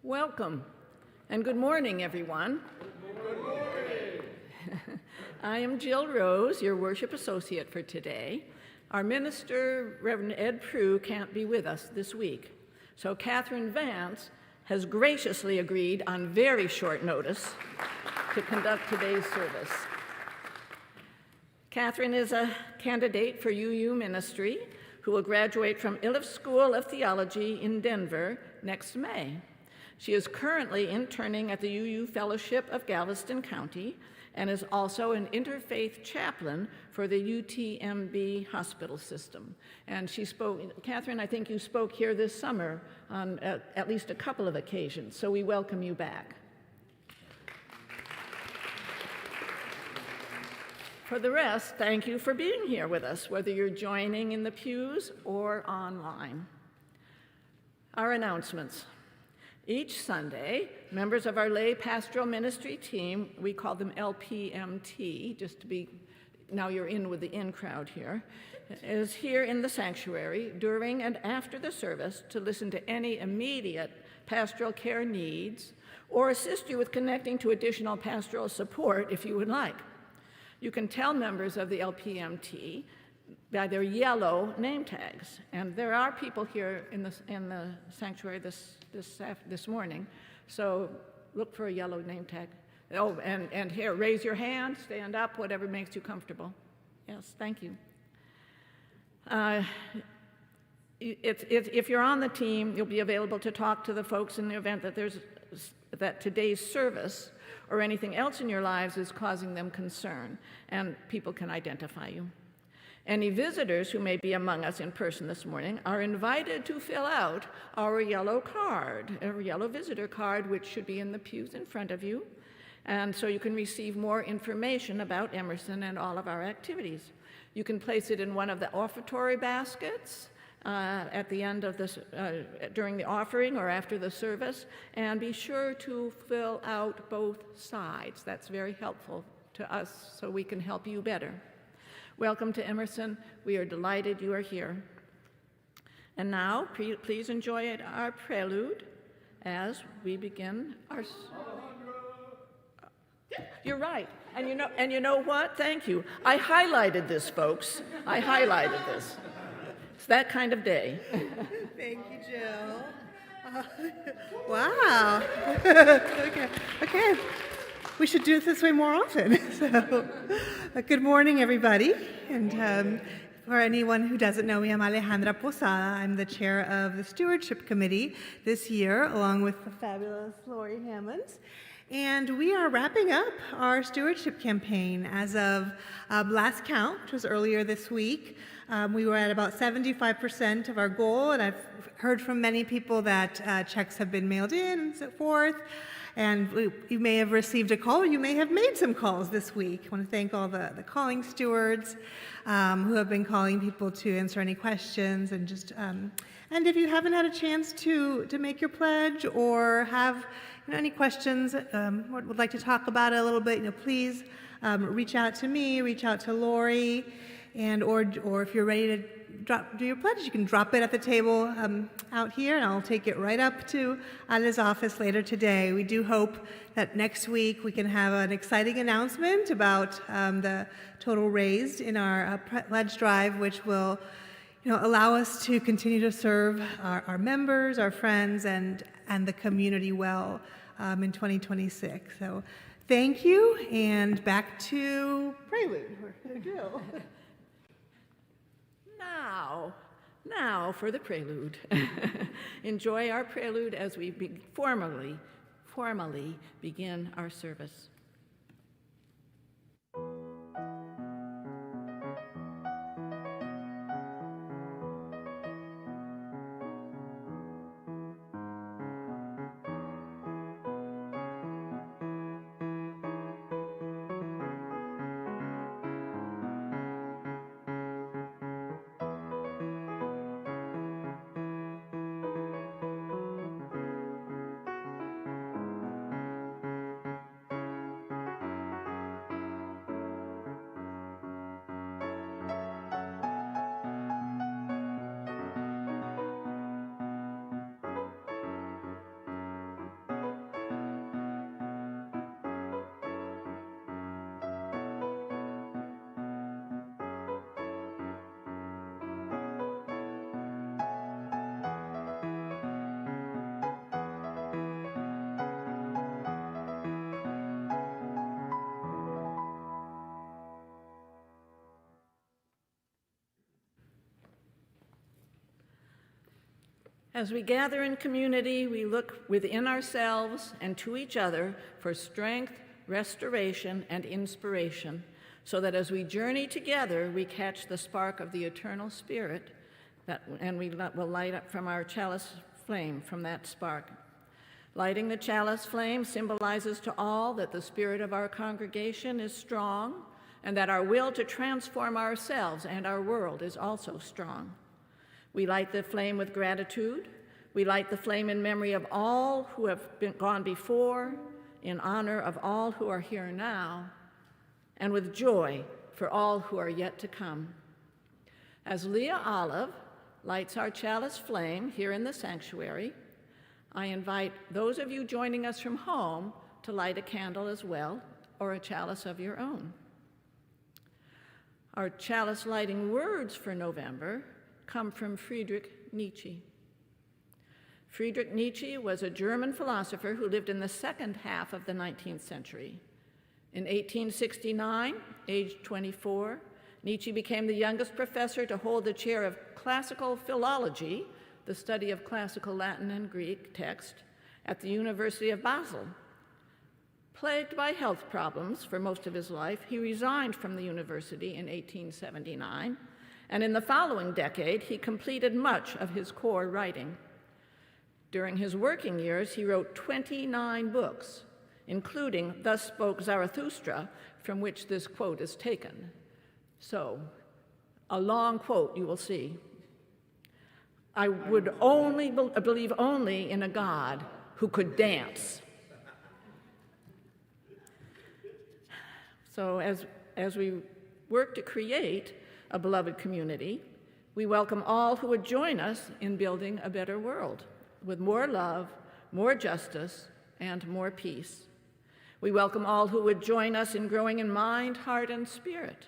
Welcome, and good morning, everyone. Good morning. I am Jill Rose, your worship associate for today. Our minister, Reverend Ed Prue, can't be with us this week, so Catherine Vance has graciously agreed on very short notice to conduct today's service. Catherine is a candidate for UU ministry who will graduate from Iliff School of Theology in Denver next May. She is currently interning at the UU Fellowship of Galveston County and is also an interfaith chaplain for the UTMB hospital system. And she spoke, Catherine, I think you spoke here this summer on at least a couple of occasions, so we welcome you back. For the rest, thank you for being here with us, whether you're joining in the pews or online. Our announcements. Each Sunday, members of our lay pastoral ministry team, we call them LPMT, just to be, now you're in with the in crowd here, is here in the sanctuary during and after the service to listen to any immediate pastoral care needs or assist you with connecting to additional pastoral support if you would like. You can tell members of the LPMT by their yellow name tags. And there are people here in the sanctuary this morning, so look for a yellow name tag. Oh, and here, raise your hand, stand up, whatever makes you comfortable. Yes, thank you. If you're on the team, you'll be available to talk to the folks in the event that today's service or anything else in your lives is causing them concern, and people can identify you. Any visitors who may be among us in person this morning are invited to fill out our yellow card, a yellow visitor card, which should be in the pews in front of you, and so you can receive more information about Emerson and all of our activities. You can place it in one of the offertory baskets at the end of this, during the offering or after the service, and be sure to fill out both sides. That's very helpful to us so we can help you better. Welcome to Emerson. We are delighted you are here. And now, please enjoy our prelude as we begin our... You're right. And you know what? Thank you. I highlighted this, folks. I highlighted this. It's that kind of day. Thank you, Jill. Wow. Okay. We should do it this way more often. So, good morning, everybody. And for anyone who doesn't know me, I'm Alejandra Posada. I'm the chair of the Stewardship Committee this year, along with the fabulous Lori Hammonds. And we are wrapping up our stewardship campaign as of last count, which was earlier this week. We were at about 75% of our goal, and I've heard from many people that checks have been mailed in and so forth. And you may have received a call, or you may have made some calls this week. I want to thank all the calling stewards who have been calling people to answer any questions, and just and if you haven't had a chance to make your pledge or have any questions or would like to talk about it a little bit, please reach out to me, reach out to Lori, and or if you're ready to do your pledge, you can drop it at the table out here, and I'll take it right up to Ale's office later today. We do hope that next week we can have an exciting announcement about the total raised in our pledge drive, which will allow us to continue to serve our members, our friends, and the community well in 2026. So thank you, and back to Prelude. Jill. Now for the prelude. Enjoy our prelude as we formally begin our service. As we gather in community, we look within ourselves and to each other for strength, restoration, and inspiration, so that as we journey together, we catch the spark of the eternal Spirit, and we will light up from our chalice flame from that spark. Lighting the chalice flame symbolizes to all that the spirit of our congregation is strong, and that our will to transform ourselves and our world is also strong. We light the flame with gratitude. We light the flame in memory of all who have gone before, in honor of all who are here now, and with joy for all who are yet to come. As Leah Olive lights our chalice flame here in the sanctuary, I invite those of you joining us from home to light a candle as well, or a chalice of your own. Our chalice lighting words for November come from Friedrich Nietzsche. Friedrich Nietzsche was a German philosopher who lived in the second half of the 19th century. In 1869, aged 24, Nietzsche became the youngest professor to hold the chair of classical philology, the study of classical Latin and Greek text, at the University of Basel. Plagued by health problems for most of his life, he resigned from the university in 1879, and in the following decade, he completed much of his core writing. During his working years, he wrote 29 books, including Thus Spoke Zarathustra, from which this quote is taken. So, a long quote, you will see. I would only believe only in a God who could dance. So as we work to create a beloved community, we welcome all who would join us in building a better world with more love, more justice, and more peace. We welcome all who would join us in growing in mind, heart, and spirit.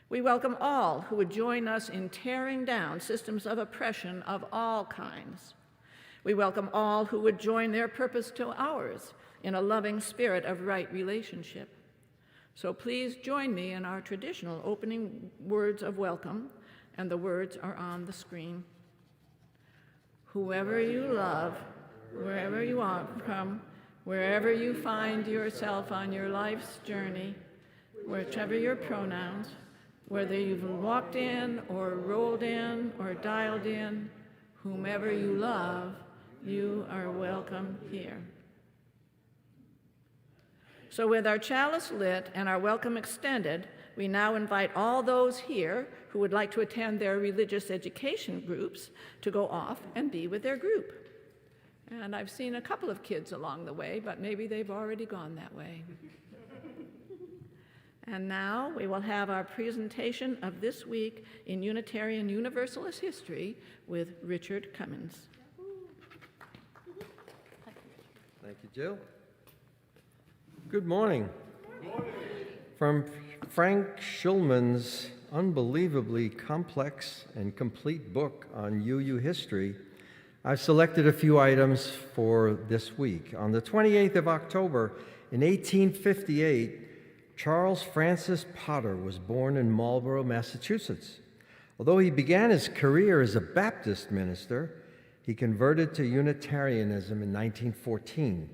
We welcome all who would join us in tearing down systems of oppression of all kinds. We welcome all who would join their purpose to ours in a loving spirit of right relationship. So please join me in our traditional opening words of welcome, and the words are on the screen. Whoever you love, wherever you are from, wherever you find yourself on your life's journey, whichever your pronouns, whether you've walked in or rolled in or dialed in, whomever you love, you are welcome here. So with our chalice lit and our welcome extended, we now invite all those here who would like to attend their religious education groups to go off and be with their group. And I've seen a couple of kids along the way, but maybe they've already gone that way. And now we will have our presentation of this week in Unitarian Universalist history with Richard Cummins. Thank you, Jill. Good morning. Good morning. From Frank Schulman's unbelievably complex and complete book on UU history, I've selected a few items for this week. On the 28th of October in 1858, Charles Francis Potter was born in Marlborough, Massachusetts. Although he began his career as a Baptist minister, he converted to Unitarianism in 1914.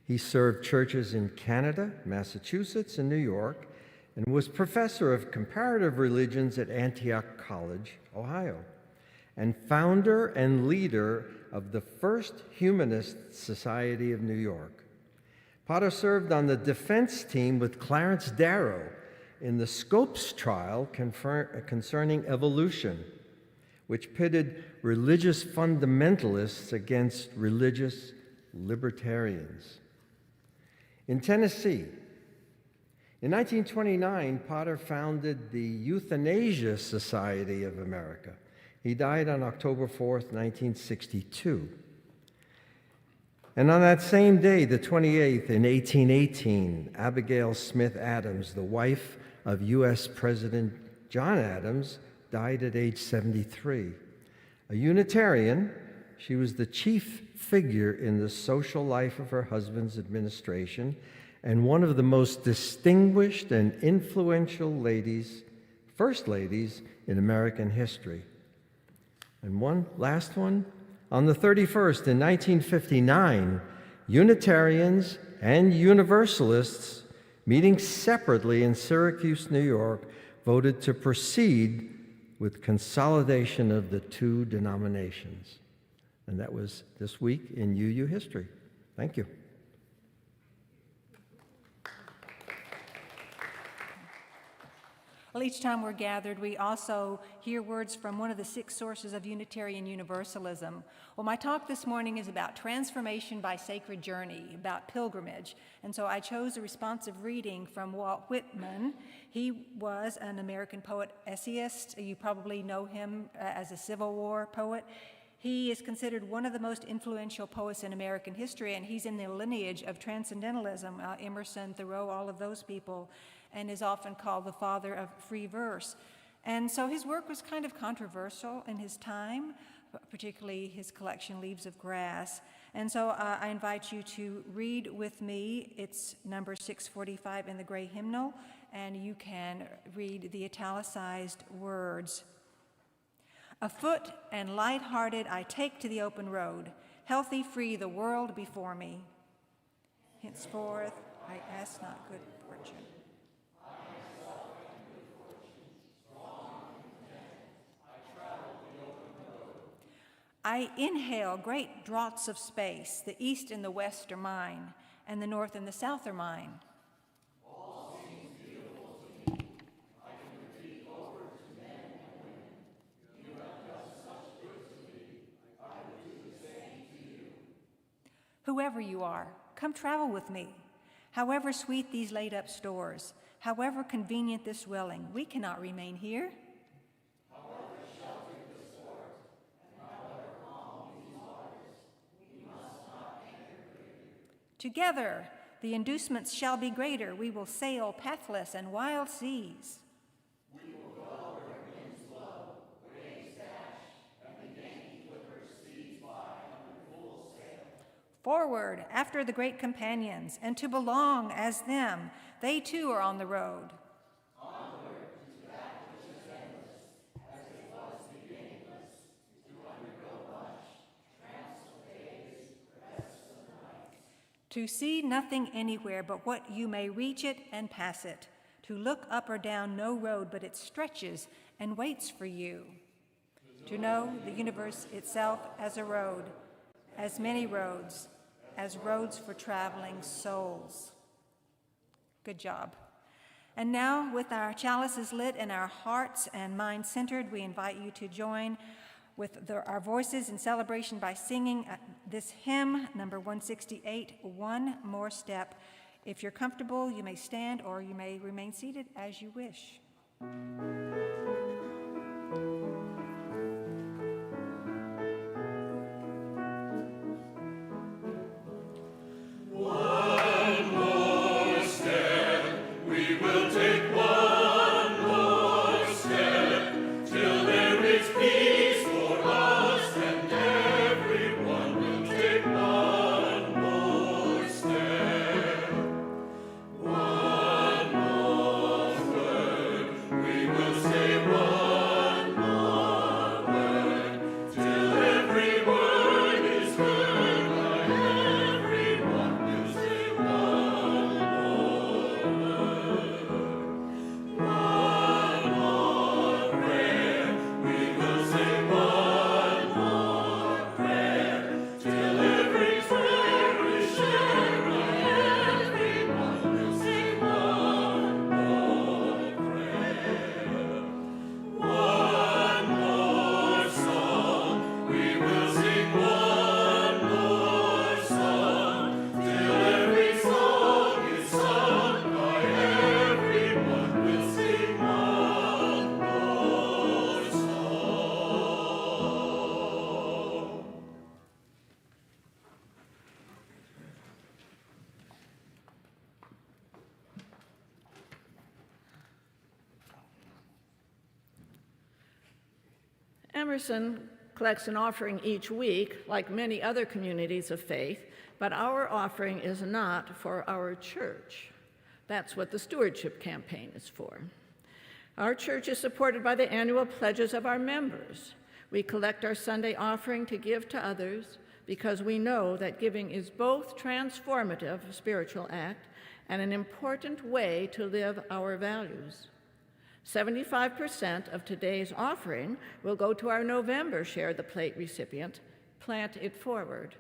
He served churches in Canada, Massachusetts, and New York, and was professor of comparative religions at Antioch College, Ohio, and founder and leader of the First Humanist Society of New York. Potter served on the defense team with Clarence Darrow in the Scopes trial concerning evolution, which pitted religious fundamentalists against religious libertarians. In Tennessee, in 1929, Potter founded the Euthanasia Society of America. He died on October 4th, 1962. And on that same day, the 28th, in 1818, Abigail Smith Adams, the wife of U.S. President John Adams, died at age 73. A Unitarian, she was the chief figure in the social life of her husband's administration and one of the most distinguished and influential ladies, first ladies, in American history. And one last one, On the 31st in 1959, Unitarians and Universalists, meeting separately in Syracuse, New York, voted to proceed with consolidation of the two denominations. And that was this week in UU history. Thank you. Well, each time we're gathered, we also hear words from one of the 6 sources of Unitarian Universalism. Well, my talk this morning is about transformation by sacred journey, about pilgrimage. And so I chose a responsive reading from Walt Whitman. He was an American poet essayist. You probably know him as a Civil War poet. He is considered one of the most influential poets in American history, and he's in the lineage of transcendentalism, Emerson, Thoreau, all of those people, and is often called the father of free verse. And so his work was kind of controversial in his time, particularly his collection, Leaves of Grass. And so I invite you to read with me. It's number 645 in the gray hymnal, and you can read the italicized words. Afoot and light-hearted I take to the open road, healthy, free, the world before me. Henceforth I ask not good fortune. I inhale great draughts of space. The east and the west are mine, and the north and the south are mine. All seems beautiful to me. I can repeat over to men and women. You have done such good to me. I will do the same to you. Whoever you are, come travel with me. However sweet these laid-up stores, however convenient this dwelling, we cannot remain here. Together, the inducements shall be greater. We will sail pathless and wild seas. We will go where winds blow, waves dash, and the Yankee clippers seize by under full sail. Forward after the great companions, and to belong as them, they too are on the road. Onward to that which is endless, as it was beginningless, to undergo much, tramps of days, rests of nights. To see nothing anywhere but what you may reach it and pass it. To look up or down no road, but it stretches and waits for you. To know the universe itself as a road, as many roads, as roads for traveling souls. Good job. And now, with our chalices lit and our hearts and minds centered, we invite you to join with our voices in celebration by singing this hymn, number 168, One More Step. If you're comfortable, you may stand or you may remain seated as you wish. Emerson collects an offering each week, like many other communities of faith, but our offering is not for our church. That's what the stewardship campaign is for. Our church is supported by the annual pledges of our members. We collect our Sunday offering to give to others because we know that giving is both transformative spiritual act and an important way to live our values. 75% of today's offering will go to our November Share the Plate recipient, Plant It Forward.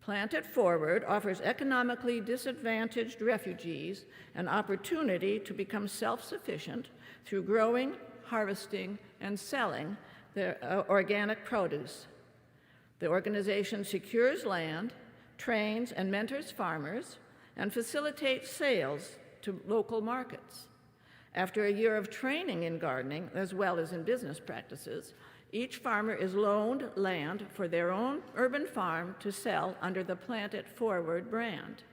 Plant It Forward offers economically disadvantaged refugees an opportunity to become self-sufficient through growing, harvesting, and selling their organic produce. The organization secures land, trains and mentors farmers, and facilitates sales to local markets. After a year of training in gardening, as well as in business practices, each farmer is loaned land for their own urban farm to sell under the Plant It Forward brand.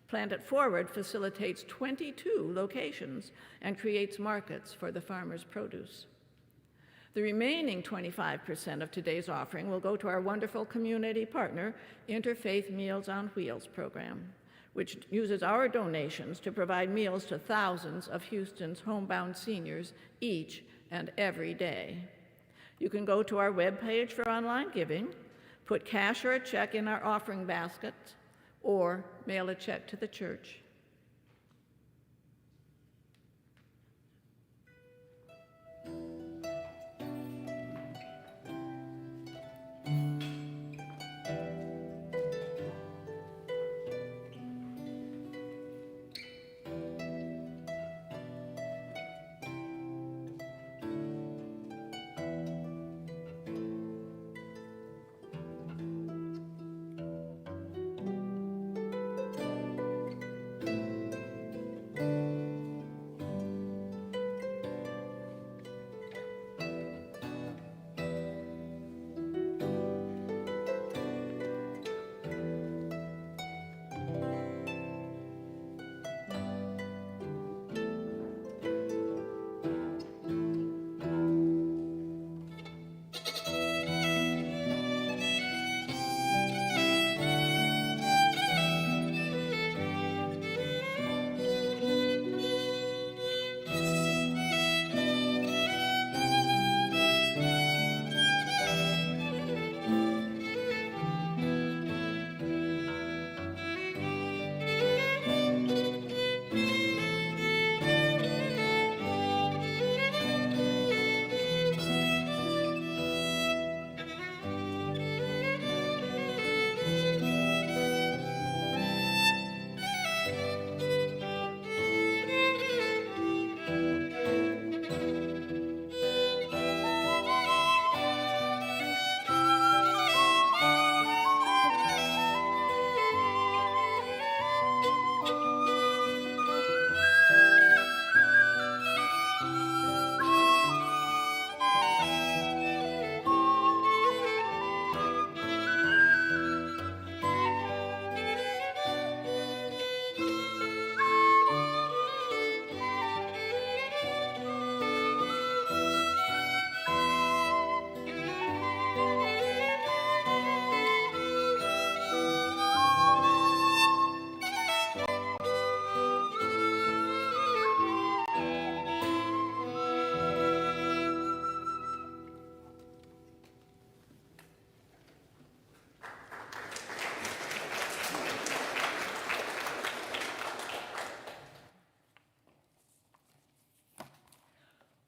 Plant It Forward facilitates 22 locations and creates markets for the farmer's produce. The remaining 25% of today's offering will go to our wonderful community partner, Interfaith Meals on Wheels program, which uses our donations to provide meals to thousands of Houston's homebound seniors each and every day. You can go to our webpage for online giving, put cash or a check in our offering basket, or mail a check to the church.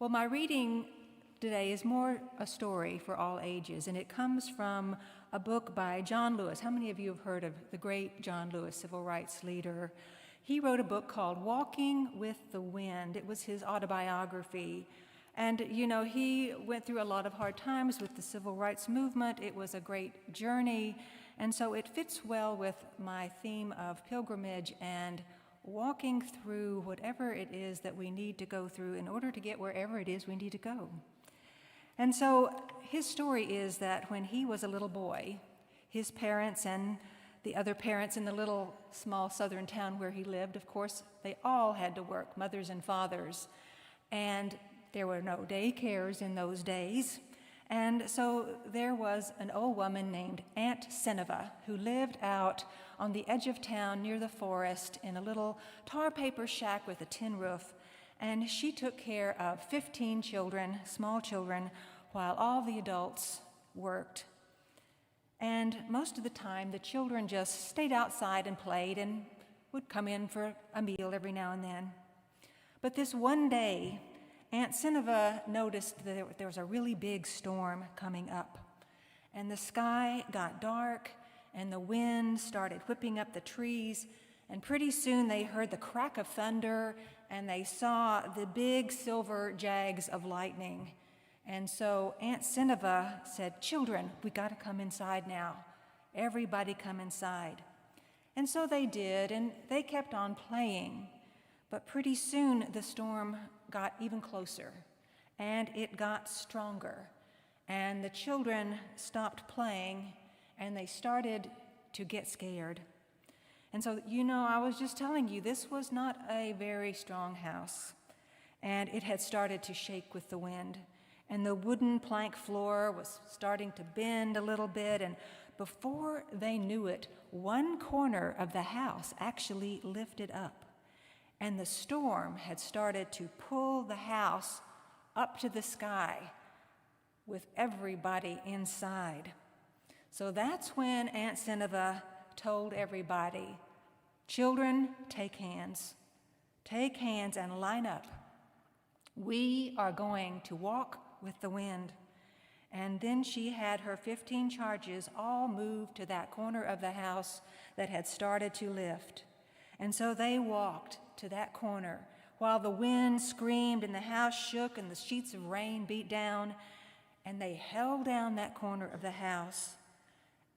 Well, my reading today is more a story for all ages, and it comes from a book by John Lewis. How many of you have heard of the great John Lewis, civil rights leader? He wrote a book called Walking with the Wind. It was his autobiography. And, you know, he went through a lot of hard times with the civil rights movement. It was a great journey. And so it fits well with my theme of pilgrimage and walking through whatever it is that we need to go through in order to get wherever it is we need to go. And so his story is that when he was a little boy, his parents and the other parents in the little small southern town where he lived, of course, they all had to work, mothers and fathers. And there were no daycares in those days. And so there was an old woman named Aunt Seneva who lived out on the edge of town near the forest in a little tar paper shack with a tin roof. And she took care of 15 children, small children, while all the adults worked. And most of the time, the children just stayed outside and played and would come in for a meal every now and then. But this one day, Aunt Cineva noticed that there was a really big storm coming up. And the sky got dark, and the wind started whipping up the trees, and pretty soon they heard the crack of thunder, and they saw the big silver jags of lightning. And so Aunt Cineva said, "Children, we got to come inside now. Everybody come inside." And so they did, and they kept on playing. But pretty soon the storm got even closer, and it got stronger. And the children stopped playing, and they started to get scared. And so, I was just telling you, this was not a very strong house. And it had started to shake with the wind. And the wooden plank floor was starting to bend a little bit. And before they knew it, one corner of the house actually lifted up. And the storm had started to pull the house up to the sky with everybody inside. So that's when Aunt Cineva told everybody, "Children, take hands. Take hands and line up. We are going to walk with the wind." And then she had her 15 charges all move to that corner of the house that had started to lift. And so they walked to that corner while the wind screamed and the house shook and the sheets of rain beat down, and they held down that corner of the house.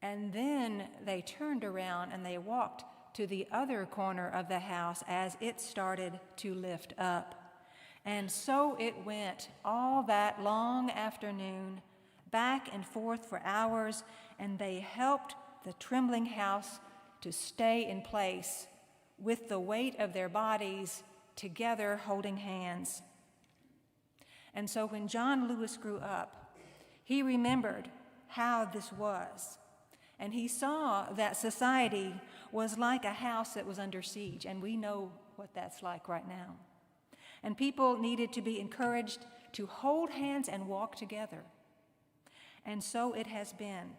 And then they turned around and they walked to the other corner of the house as it started to lift up. And so it went all that long afternoon, back and forth for hours, and they helped the trembling house to stay in place with the weight of their bodies together holding hands. And so when John Lewis grew up, he remembered how this was. And he saw that society was like a house that was under siege, and we know what that's like right now. And people needed to be encouraged to hold hands and walk together. And so it has been.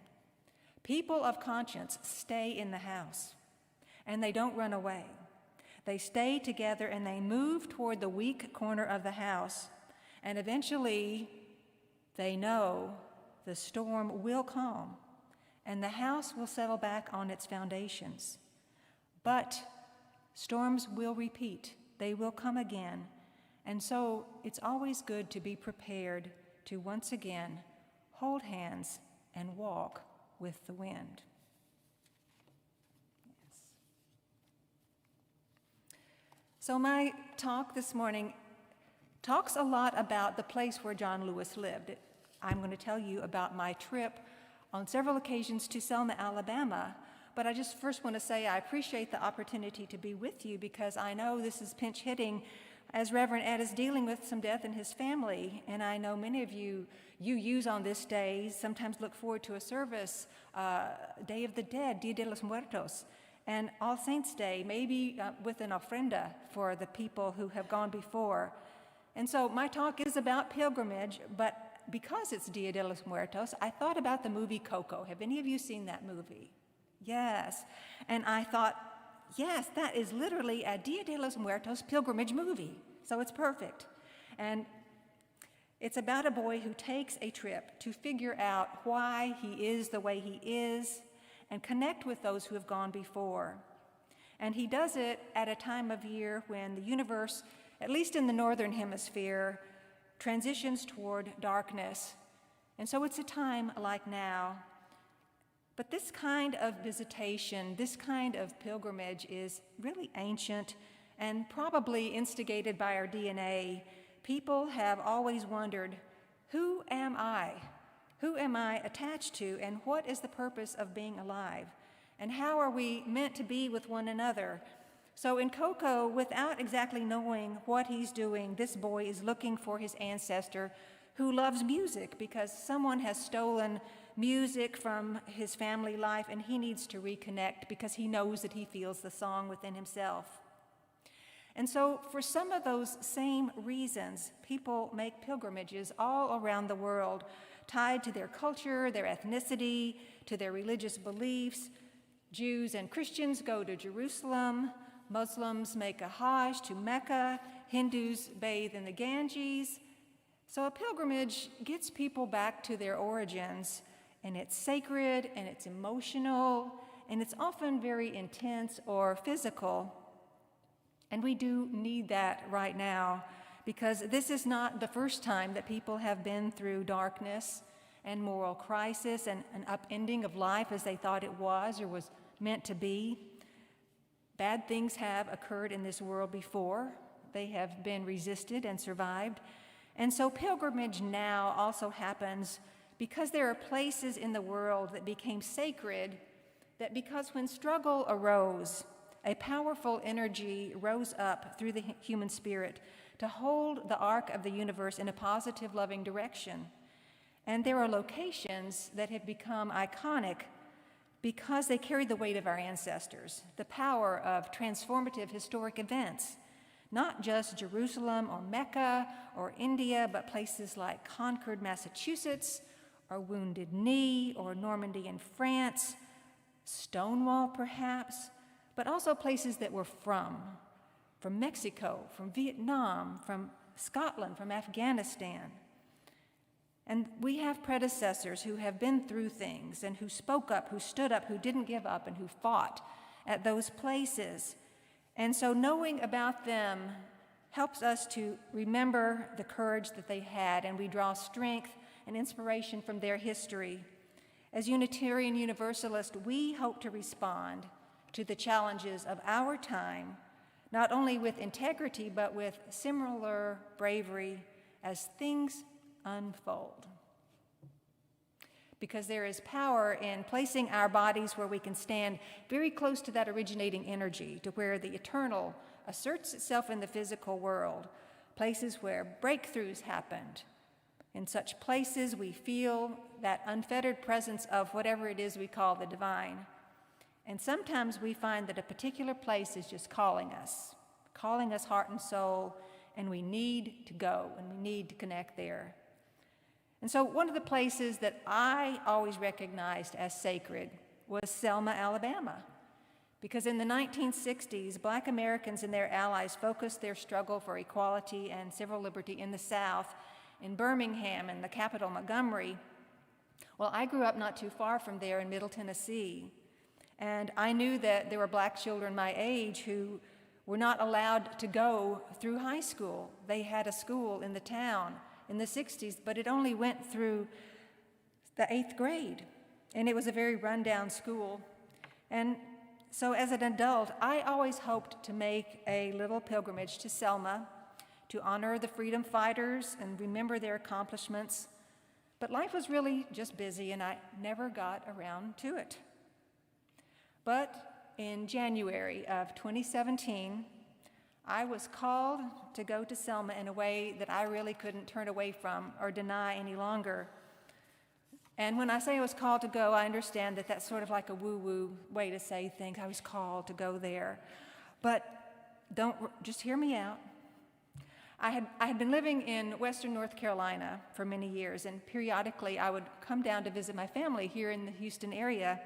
People of conscience stay in the house, and they don't run away. They stay together and they move toward the weak corner of the house, and eventually they know the storm will calm and the house will settle back on its foundations. But storms will repeat. They will come again. And so it's always good to be prepared to once again hold hands and walk with the wind. Yes. So my talk this morning talks a lot about the place where John Lewis lived. I'm going to tell you about my trip on several occasions to Selma, Alabama. But I just first want to say I appreciate the opportunity to be with you because I know this is pinch hitting as Reverend Ed is dealing with some death in his family. And I know many of you use on this day, sometimes look forward to a service, Day of the Dead, Dia de los Muertos, and All Saints Day, maybe with an ofrenda for the people who have gone before. And so my talk is about pilgrimage, but because it's Dia de los Muertos, I thought about the movie Coco. Have any of you seen that movie? Yes. And I thought, yes, that is literally a Dia de los Muertos pilgrimage movie. So it's perfect. And it's about a boy who takes a trip to figure out why he is the way he is and connect with those who have gone before. And he does it at a time of year when the universe, at least in the northern hemisphere, transitions toward darkness. And so it's a time like now. But this kind of visitation, this kind of pilgrimage is really ancient and probably instigated by our DNA. People have always wondered, who am I? Who am I attached to, and what is the purpose of being alive? And how are we meant to be with one another? So in Coco, without exactly knowing what he's doing, this boy is looking for his ancestor who loves music because someone has stolen music from his family life and he needs to reconnect because he knows that he feels the song within himself. And so for some of those same reasons, people make pilgrimages all around the world tied to their culture, their ethnicity, to their religious beliefs. Jews and Christians go to Jerusalem, Muslims make a Hajj to Mecca, Hindus bathe in the Ganges. So a pilgrimage gets people back to their origins, and it's sacred, and it's emotional, and it's often very intense or physical. And we do need that right now, because this is not the first time that people have been through darkness and moral crisis and an upending of life as they thought it was or was meant to be. Bad things have occurred in this world before. They have been resisted and survived. And so pilgrimage now also happens because there are places in the world that became sacred, that because when struggle arose, a powerful energy rose up through the human spirit to hold the arc of the universe in a positive, loving direction. And there are locations that have become iconic because they carry the weight of our ancestors, the power of transformative historic events. Not just Jerusalem or Mecca or India, but places like Concord, Massachusetts, or Wounded Knee, or Normandy in France, Stonewall perhaps, but also places that we're from Mexico, from Vietnam, from Scotland, from Afghanistan. And we have predecessors who have been through things and who spoke up, who stood up, who didn't give up, and who fought at those places. And so knowing about them helps us to remember the courage that they had, and we draw strength and inspiration from their history. As Unitarian Universalists, we hope to respond to the challenges of our time, not only with integrity, but with similar bravery as things unfold. Because there is power in placing our bodies where we can stand very close to that originating energy, to where the eternal asserts itself in the physical world, places where breakthroughs happened. In such places, we feel that unfettered presence of whatever it is we call the divine. And sometimes we find that a particular place is just calling us heart and soul, and we need to go, and we need to connect there. And so one of the places that I always recognized as sacred was Selma, Alabama, because in the 1960s, Black Americans and their allies focused their struggle for equality and civil liberty in the South, in Birmingham and the capital, Montgomery. Well, I grew up not too far from there in Middle Tennessee, and I knew that there were Black children my age who were not allowed to go through high school. They had a school in the town in the 60s, but it only went through the 8th grade, and it was a very rundown school. And so as an adult, I always hoped to make a little pilgrimage to Selma to honor the freedom fighters and remember their accomplishments. But life was really just busy, and I never got around to it. But in January of 2017, I was called to go to Selma in a way that I really couldn't turn away from or deny any longer. And when I say I was called to go, I understand that that's sort of like a woo-woo way to say things. I was called to go there. But just hear me out. I had been living in Western North Carolina for many years, and periodically I would come down to visit my family here in the Houston area.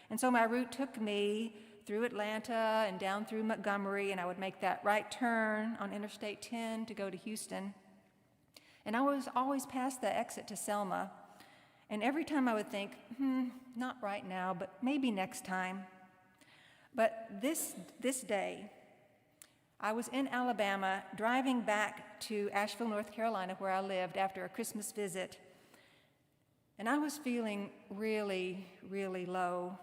And so my route took me through Atlanta and down through Montgomery, and I would make that right turn on Interstate 10 to go to Houston. And I was always past the exit to Selma. And every time I would think, not right now, but maybe next time. But this day, I was in Alabama driving back to Asheville, North Carolina, where I lived after a Christmas visit. And I was feeling really, really low.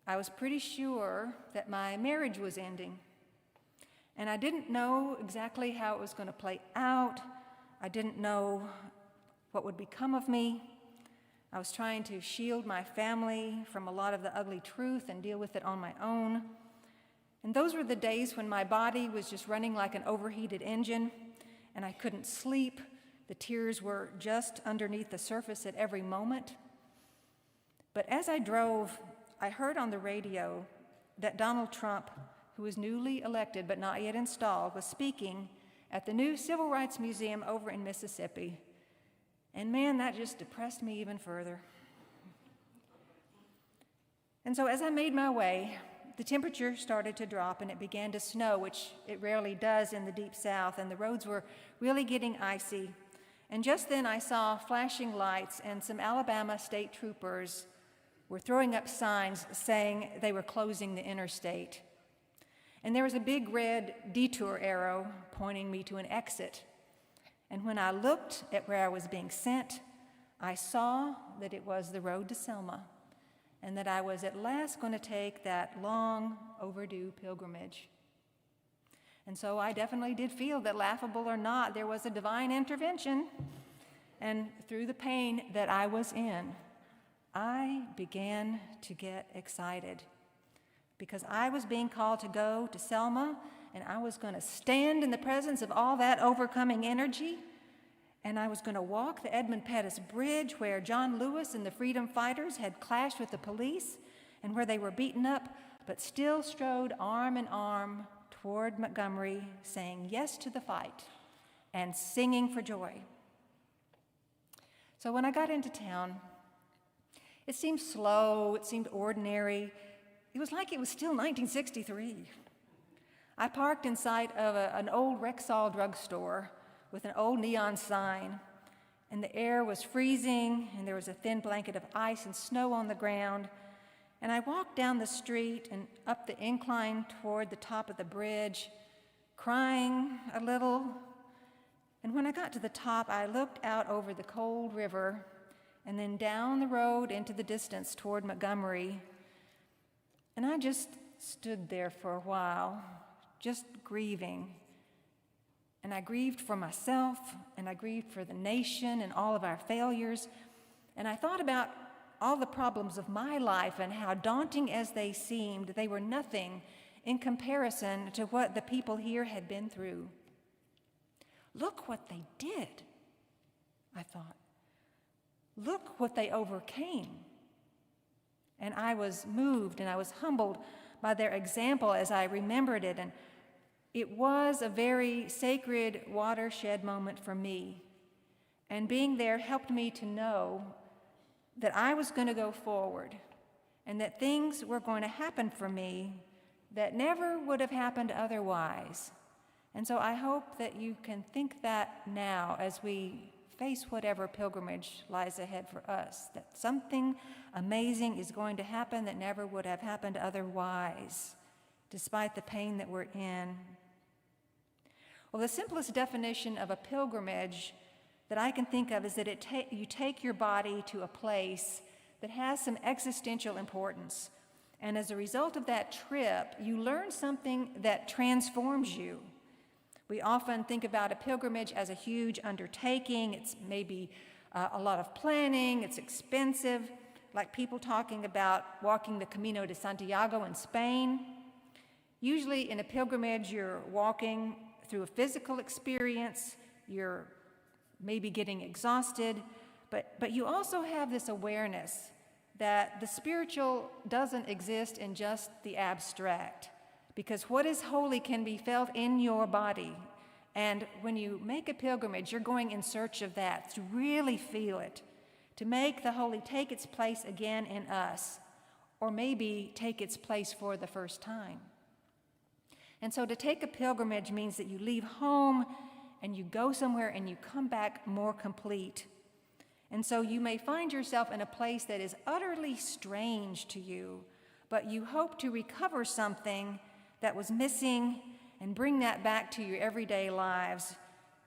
I was pretty sure that my marriage was ending. And I didn't know exactly how it was going to play out. I didn't know what would become of me. I was trying to shield my family from a lot of the ugly truth and deal with it on my own. And those were the days when my body was just running like an overheated engine, and I couldn't sleep. The tears were just underneath the surface at every moment. But as I drove, I heard on the radio that Donald Trump, who was newly elected but not yet installed, was speaking at the new Civil Rights Museum over in Mississippi. And man, that just depressed me even further. And so as I made my way, the temperature started to drop and it began to snow, which it rarely does in the deep south, and the roads were really getting icy. And just then I saw flashing lights, and some Alabama state troopers were throwing up signs saying they were closing the interstate. And there was a big red detour arrow pointing me to an exit. And when I looked at where I was being sent, I saw that it was the road to Selma, and that I was at last going to take that long overdue pilgrimage. And so I definitely did feel that, laughable or not, there was a divine intervention. And through the pain that I was in, I began to get excited because I was being called to go to Selma, and I was going to stand in the presence of all that overcoming energy, and I was going to walk the Edmund Pettus Bridge where John Lewis and the freedom fighters had clashed with the police and where they were beaten up, but still strode arm in arm toward Montgomery, saying yes to the fight and singing for joy. So when I got into town, it seemed slow, it seemed ordinary. It was like it was still 1963. I parked inside of an old Rexall drugstore with an old neon sign, and the air was freezing, and there was a thin blanket of ice and snow on the ground. And I walked down the street and up the incline toward the top of the bridge, crying a little. And when I got to the top, I looked out over the cold river and then down the road into the distance toward Montgomery. And I just stood there for a while, just grieving. And I grieved for myself, and I grieved for the nation and all of our failures. And I thought about all the problems of my life and how daunting as they seemed, they were nothing in comparison to what the people here had been through. Look what they did, I thought. Look what they overcame. And I was moved and I was humbled by their example as I remembered it. And it was a very sacred watershed moment for me. And being there helped me to know that I was going to go forward and that things were going to happen for me that never would have happened otherwise. And so I hope that you can think that now as we face whatever pilgrimage lies ahead for us, that something amazing is going to happen that never would have happened otherwise, despite the pain that we're in. Well, the simplest definition of a pilgrimage that I can think of is that you take your body to a place that has some existential importance. And as a result of that trip, you learn something that transforms you. We often think about a pilgrimage as a huge undertaking. It's maybe a lot of planning, it's expensive, like people talking about walking the Camino de Santiago in Spain. Usually in a pilgrimage, you're walking through a physical experience, you're maybe getting exhausted, but you also have this awareness that the spiritual doesn't exist in just the abstract, because what is holy can be felt in your body. And when you make a pilgrimage, you're going in search of that, to really feel it, to make the holy take its place again in us, or maybe take its place for the first time. And so to take a pilgrimage means that you leave home and you go somewhere and you come back more complete. And so you may find yourself in a place that is utterly strange to you, but you hope to recover something that was missing and bring that back to your everyday lives.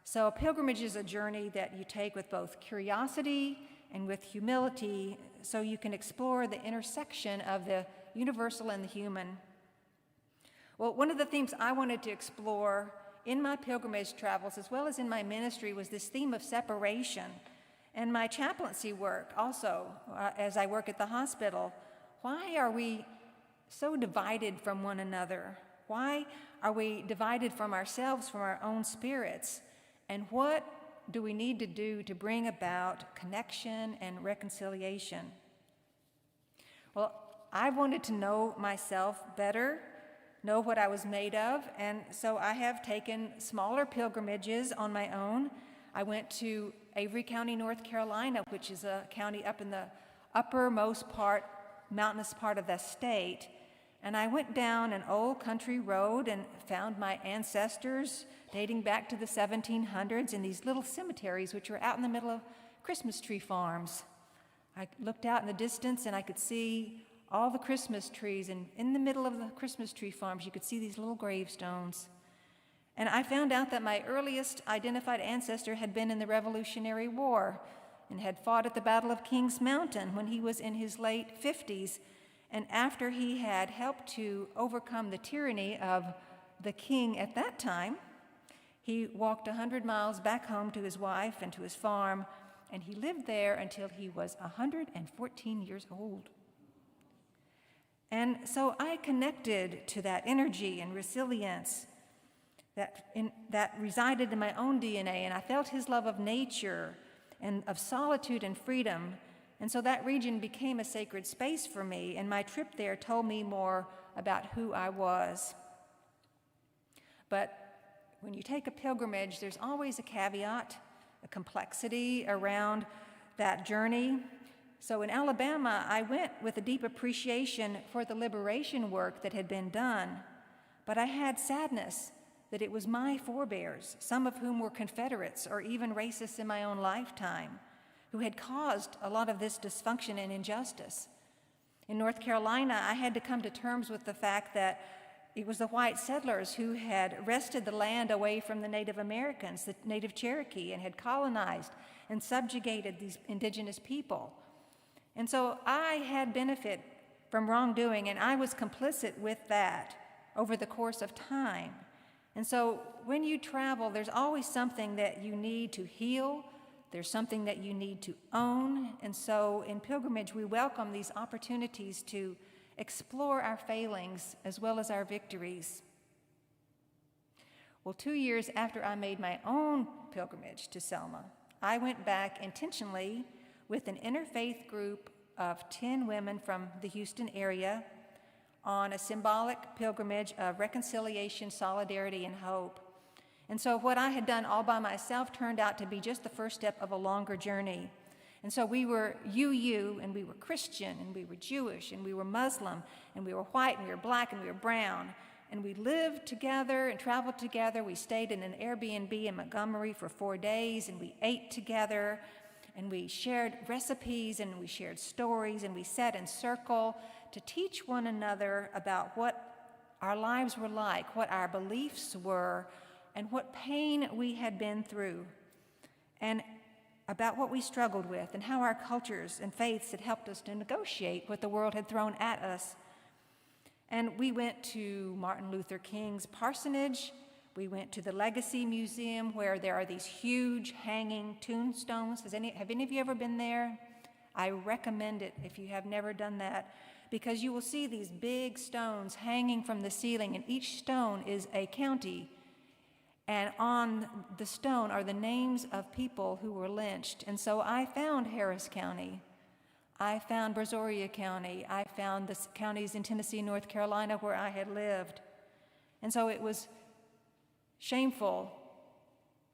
So a pilgrimage is a journey that you take with both curiosity and with humility, so you can explore the intersection of the universal and the human. Well, one of the themes I wanted to explore in my pilgrimage travels, as well as in my ministry, was this theme of separation. And my chaplaincy work also, as I work at the hospital, why are we so divided from one another? Why are we divided from ourselves, from our own spirits? And what do we need to do to bring about connection and reconciliation? Well, I wanted to know myself better, know what I was made of, and so I have taken smaller pilgrimages on my own. I went to Avery County, North Carolina, which is a county up in the uppermost part, mountainous part of the state. And I went down an old country road and found my ancestors dating back to the 1700s in these little cemeteries, which were out in the middle of Christmas tree farms. I looked out in the distance and I could see all the Christmas trees, and in the middle of the Christmas tree farms, you could see these little gravestones. And I found out that my earliest identified ancestor had been in the Revolutionary War and had fought at the Battle of Kings Mountain when he was in his late 50s. And after he had helped to overcome the tyranny of the king at that time, he walked 100 miles back home to his wife and to his farm, and he lived there until he was 114 years old. And so I connected to that energy and resilience that resided in my own DNA, and I felt his love of nature and of solitude and freedom. And so that region became a sacred space for me, and my trip there told me more about who I was. But when you take a pilgrimage, there's always a caveat, a complexity around that journey. So in Alabama, I went with a deep appreciation for the liberation work that had been done, but I had sadness that it was my forebears, some of whom were Confederates or even racists in my own lifetime, who had caused a lot of this dysfunction and injustice. In North Carolina, I had to come to terms with the fact that it was the white settlers who had wrested the land away from the Native Americans, the Native Cherokee, and had colonized and subjugated these indigenous people. And so I had benefit from wrongdoing, and I was complicit with that over the course of time. And so when you travel, there's always something that you need to heal. There's something that you need to own. And so in pilgrimage, we welcome these opportunities to explore our failings as well as our victories. Well, 2 years after I made my own pilgrimage to Selma, I went back intentionally with an interfaith group of 10 women from the Houston area on a symbolic pilgrimage of reconciliation, solidarity, and hope. And so what I had done all by myself turned out to be just the first step of a longer journey. And so we were you, and we were Christian, and we were Jewish, and we were Muslim, and we were white, and we were black, and we were brown. And we lived together and traveled together. We stayed in an Airbnb in Montgomery for 4 days, and we ate together, and we shared recipes, and we shared stories, and we sat in circle to teach one another about what our lives were like, what our beliefs were, and what pain we had been through, and about what we struggled with, and how our cultures and faiths had helped us to negotiate what the world had thrown at us. And we went to Martin Luther King's parsonage. We went to the Legacy Museum, where there are these huge hanging tombstones. Have any of you ever been there? I recommend it if you have never done that, because you will see these big stones hanging from the ceiling, and each stone is a county. And on the stone are the names of people who were lynched. And so I found Harris County. I found Brazoria County. I found the counties in Tennessee, North Carolina, where I had lived. And so it was shameful,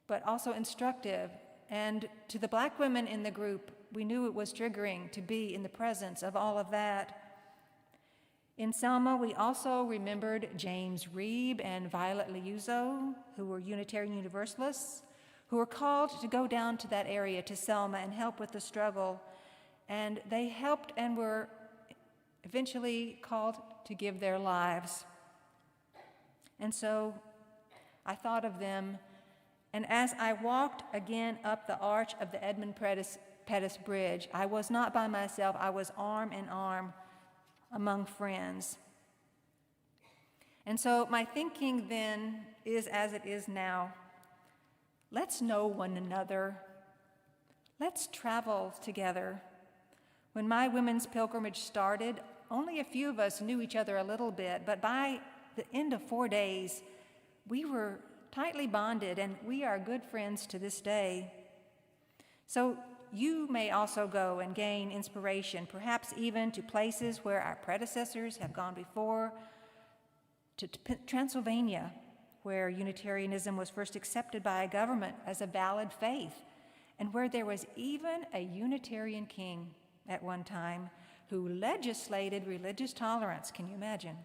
but also instructive. And to the black women in the group, we knew it was triggering to be in the presence of all of that. In Selma, we also remembered James Reeb and Violet Liuzzo, who were Unitarian Universalists, who were called to go down to that area, to Selma, and help with the struggle. And they helped and were eventually called to give their lives. And so I thought of them, and as I walked again up the arch of the Edmund Pettus Bridge, I was not by myself. I was arm in arm among friends. And so my thinking then is as it is now. Let's know one another. Let's travel together. When my women's pilgrimage started, only a few of us knew each other a little bit, but by the end of 4 days, we were tightly bonded, and we are good friends to this day. So you may also go and gain inspiration, perhaps even to places where our predecessors have gone before, to Transylvania, where Unitarianism was first accepted by a government as a valid faith, and where there was even a Unitarian king at one time who legislated religious tolerance. Can you imagine?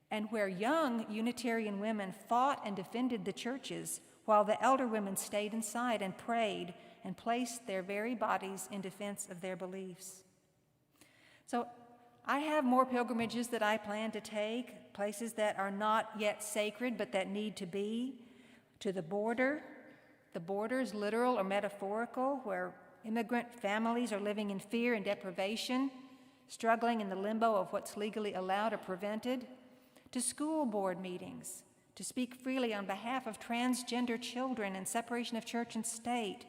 And where young Unitarian women fought and defended the churches while the elder women stayed inside and prayed and placed their very bodies in defense of their beliefs. So I have more pilgrimages that I plan to take, places that are not yet sacred but that need to be, to the border. The border is literal or metaphorical, where immigrant families are living in fear and deprivation, struggling in the limbo of what's legally allowed or prevented, to school board meetings, to speak freely on behalf of transgender children and separation of church and state,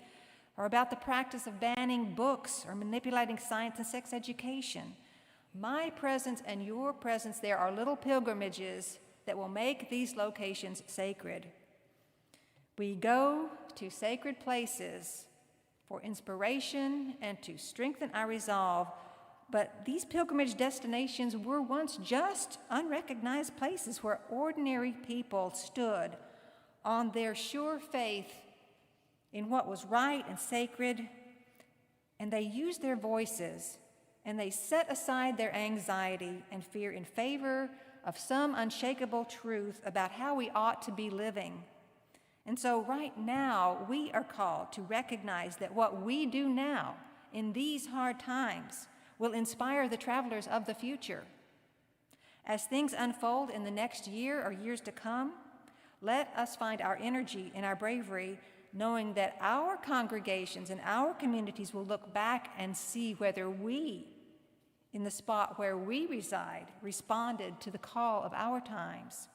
or about the practice of banning books or manipulating science and sex education. My presence and your presence there are little pilgrimages that will make these locations sacred. We go to sacred places for inspiration and to strengthen our resolve, but these pilgrimage destinations were once just unrecognized places where ordinary people stood on their sure faith in what was right and sacred, and they used their voices and they set aside their anxiety and fear in favor of some unshakable truth about how we ought to be living. And so right now, we are called to recognize that what we do now in these hard times will inspire the travelers of the future. As things unfold in the next year or years to come, let us find our energy and our bravery, knowing that our congregations and our communities will look back and see whether we, in the spot where we reside, responded to the call of our times.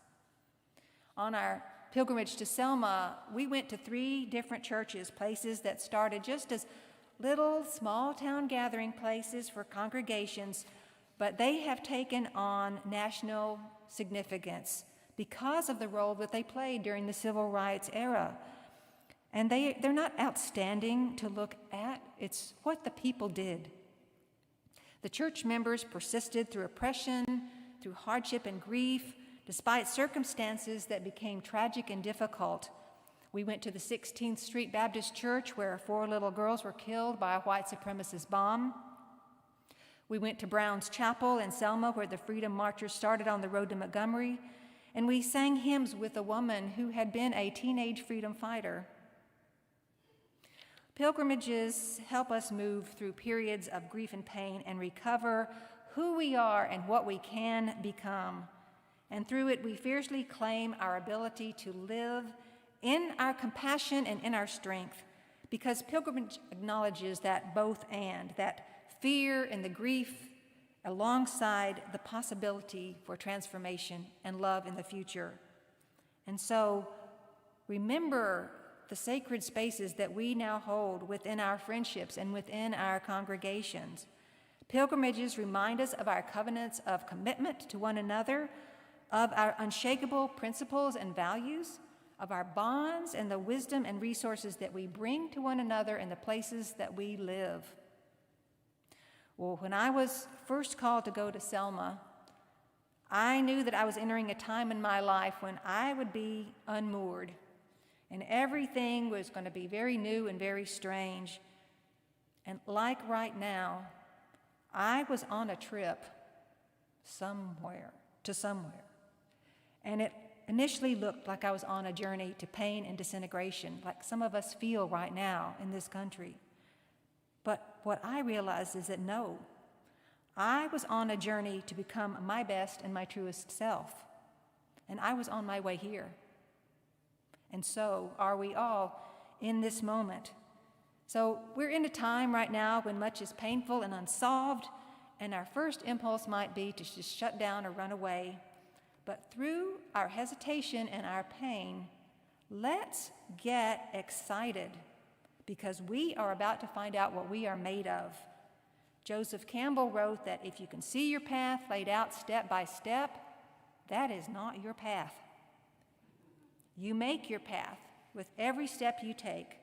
On our pilgrimage to Selma, we went to 3 different churches, places that started just as little small-town gathering places for congregations, but they have taken on national significance because of the role that they played during the civil rights era. And they're not outstanding to look at, it's what the people did. The church members persisted through oppression, through hardship and grief, despite circumstances that became tragic and difficult. We went to the 16th Street Baptist Church, where 4 little girls were killed by a white supremacist bomb. We went to Brown's Chapel in Selma, where the Freedom Marchers started on the road to Montgomery, and we sang hymns with a woman who had been a teenage freedom fighter. Pilgrimages help us move through periods of grief and pain and recover who we are and what we can become. And through it, we fiercely claim our ability to live in our compassion and in our strength, because pilgrimage acknowledges that both and, that fear and the grief alongside the possibility for transformation and love in the future. And so remember the sacred spaces that we now hold within our friendships and within our congregations. Pilgrimages remind us of our covenants of commitment to one another, of our unshakable principles and values, of our bonds and the wisdom and resources that we bring to one another in the places that we live. Well, when I was first called to go to Selma, I knew that I was entering a time in my life when I would be unmoored, and everything was going to be very new and very strange. And like right now, I was on a trip somewhere. And it initially looked like I was on a journey to pain and disintegration, like some of us feel right now in this country. But what I realized is that no, I was on a journey to become my best and my truest self. And I was on my way here. And so are we all in this moment. So we're in a time right now when much is painful and unsolved, and our first impulse might be to just shut down or run away. But through our hesitation and our pain, let's get excited, because we are about to find out what we are made of. Joseph Campbell wrote that if you can see your path laid out step by step, that is not your path. You make your path with every step you take,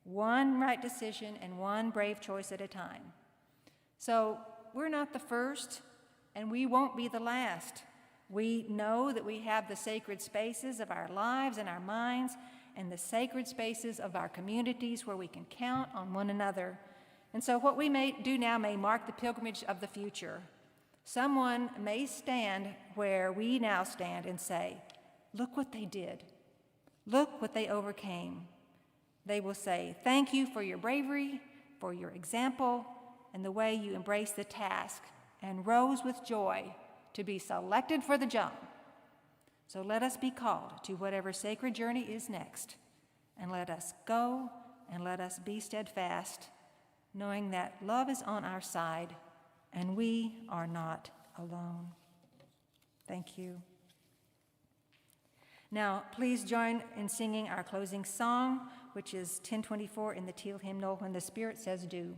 one right decision and one brave choice at a time. So we're not the first, and we won't be the last. We know that we have the sacred spaces of our lives and our minds, and the sacred spaces of our communities where we can count on one another. And so what we may do now may mark the pilgrimage of the future. Someone may stand where we now stand and say, "Look what they did. Look what they overcame." They will say, "Thank you for your bravery, for your example, and the way you embraced the task and rose with joy to be selected for the job." So let us be called to whatever sacred journey is next, and let us go and let us be steadfast, knowing that love is on our side and we are not alone. Thank you. Now, please join in singing our closing song, which is 1024 in the Teal hymnal, "When the Spirit Says Do."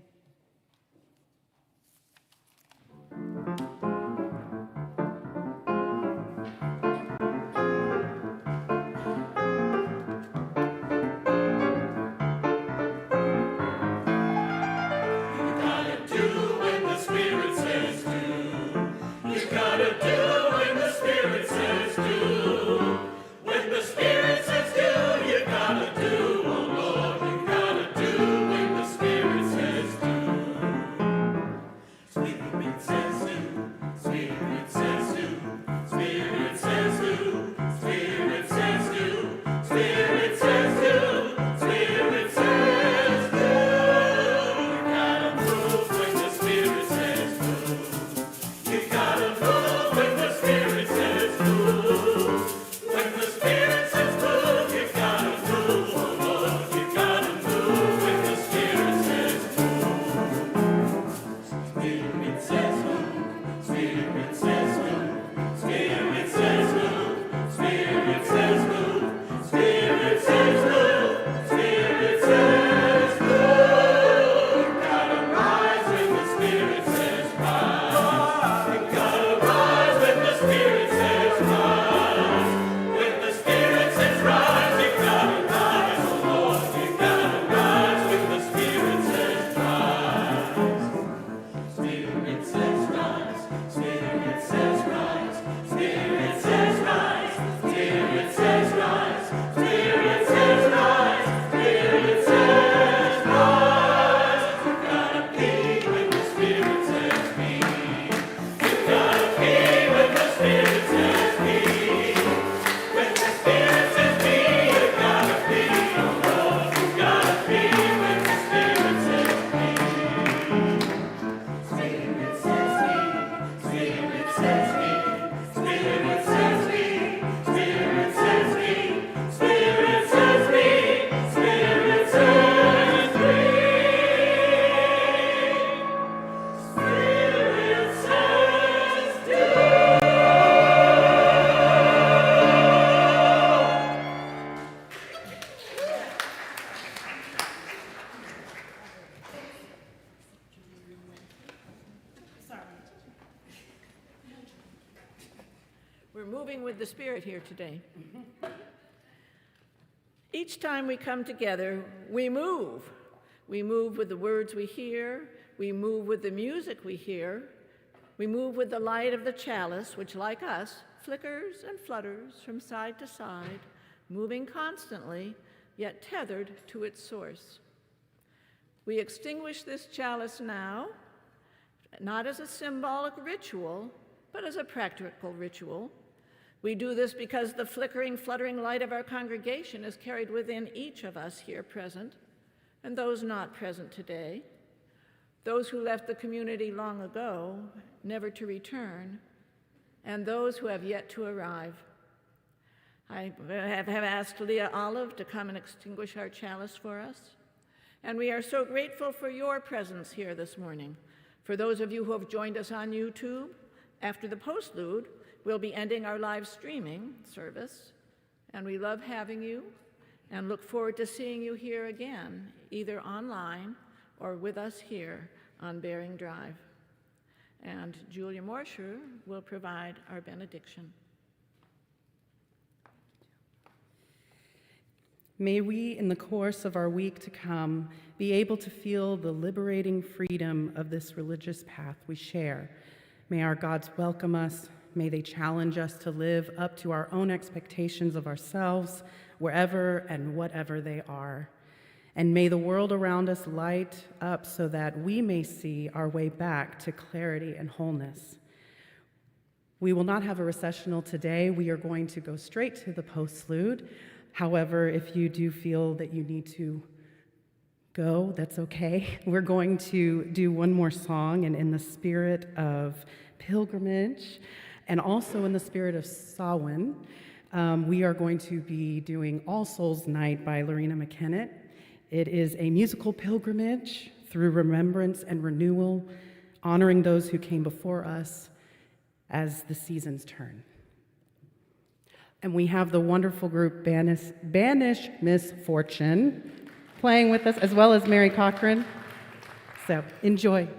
We're moving with the Spirit here today. Each time we come together, we move. We move with the words we hear. We move with the music we hear. We move with the light of the chalice, which, like us, flickers and flutters from side to side, moving constantly, yet tethered to its source. We extinguish this chalice now, not as a symbolic ritual, but as a practical ritual. We do this because the flickering, fluttering light of our congregation is carried within each of us here present, and those not present today, those who left the community long ago, never to return, and those who have yet to arrive. I have asked Leah Olive to come and extinguish our chalice for us, and we are so grateful for your presence here this morning. For those of you who have joined us on YouTube, after the postlude, we'll be ending our live streaming service, and we love having you and look forward to seeing you here again, either online or with us here on Bering Drive. And Julia Morsher will provide our benediction. May we, in the course of our week to come, be able to feel the liberating freedom of this religious path we share. May our gods welcome us. May they challenge us to live up to our own expectations of ourselves wherever and whatever they are. And may the world around us light up so that we may see our way back to clarity and wholeness. We will not have a recessional today. We are going to go straight to the postlude. However, if you do feel that you need to go, that's okay. We're going to do one more song, and in the spirit of pilgrimage and also in the spirit of Samhain, we are going to be doing All Souls Night by Lorena McKennett. It is a musical pilgrimage through remembrance and renewal, honoring those who came before us as the seasons turn. And we have the wonderful group Banish Misfortune playing with us, as well as Mary Cochran. So enjoy.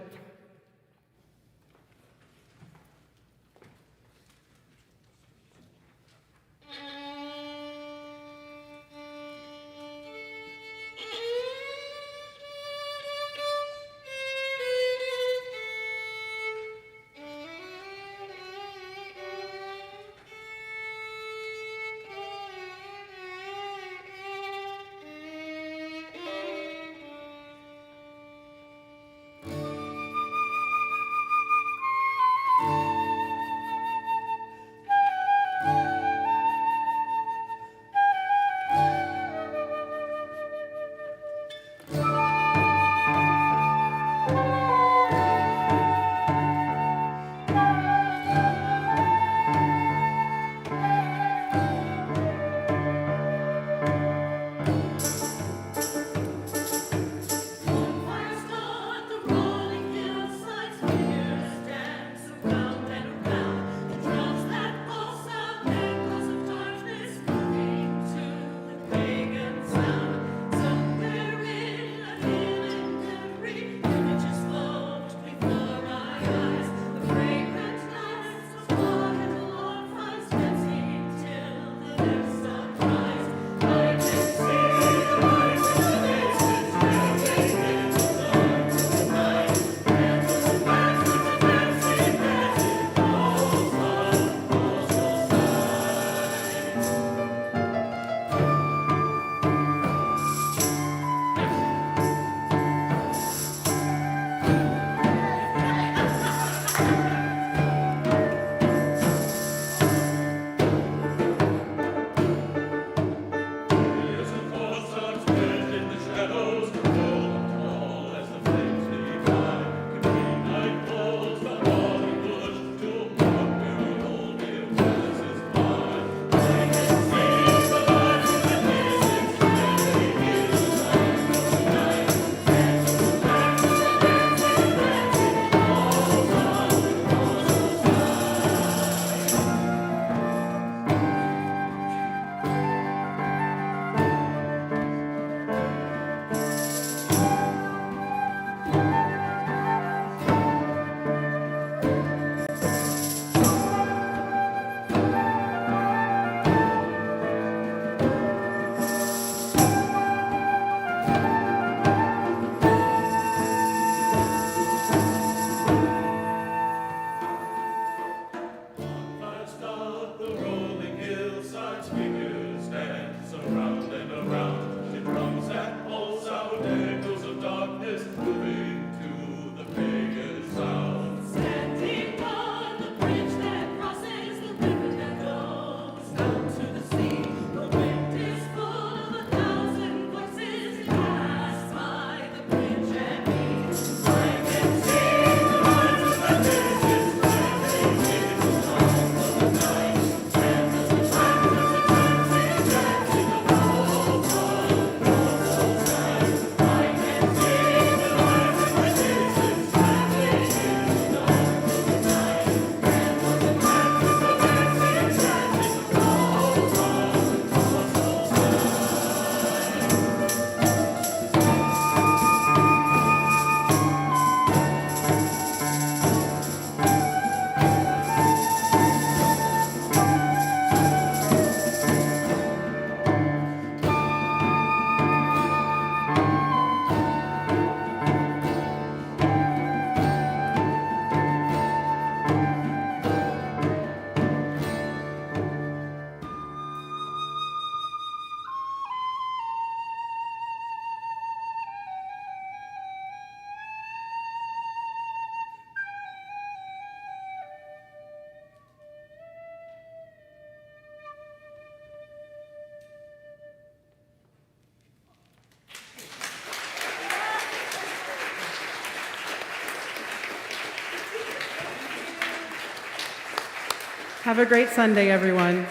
Have a great Sunday, everyone.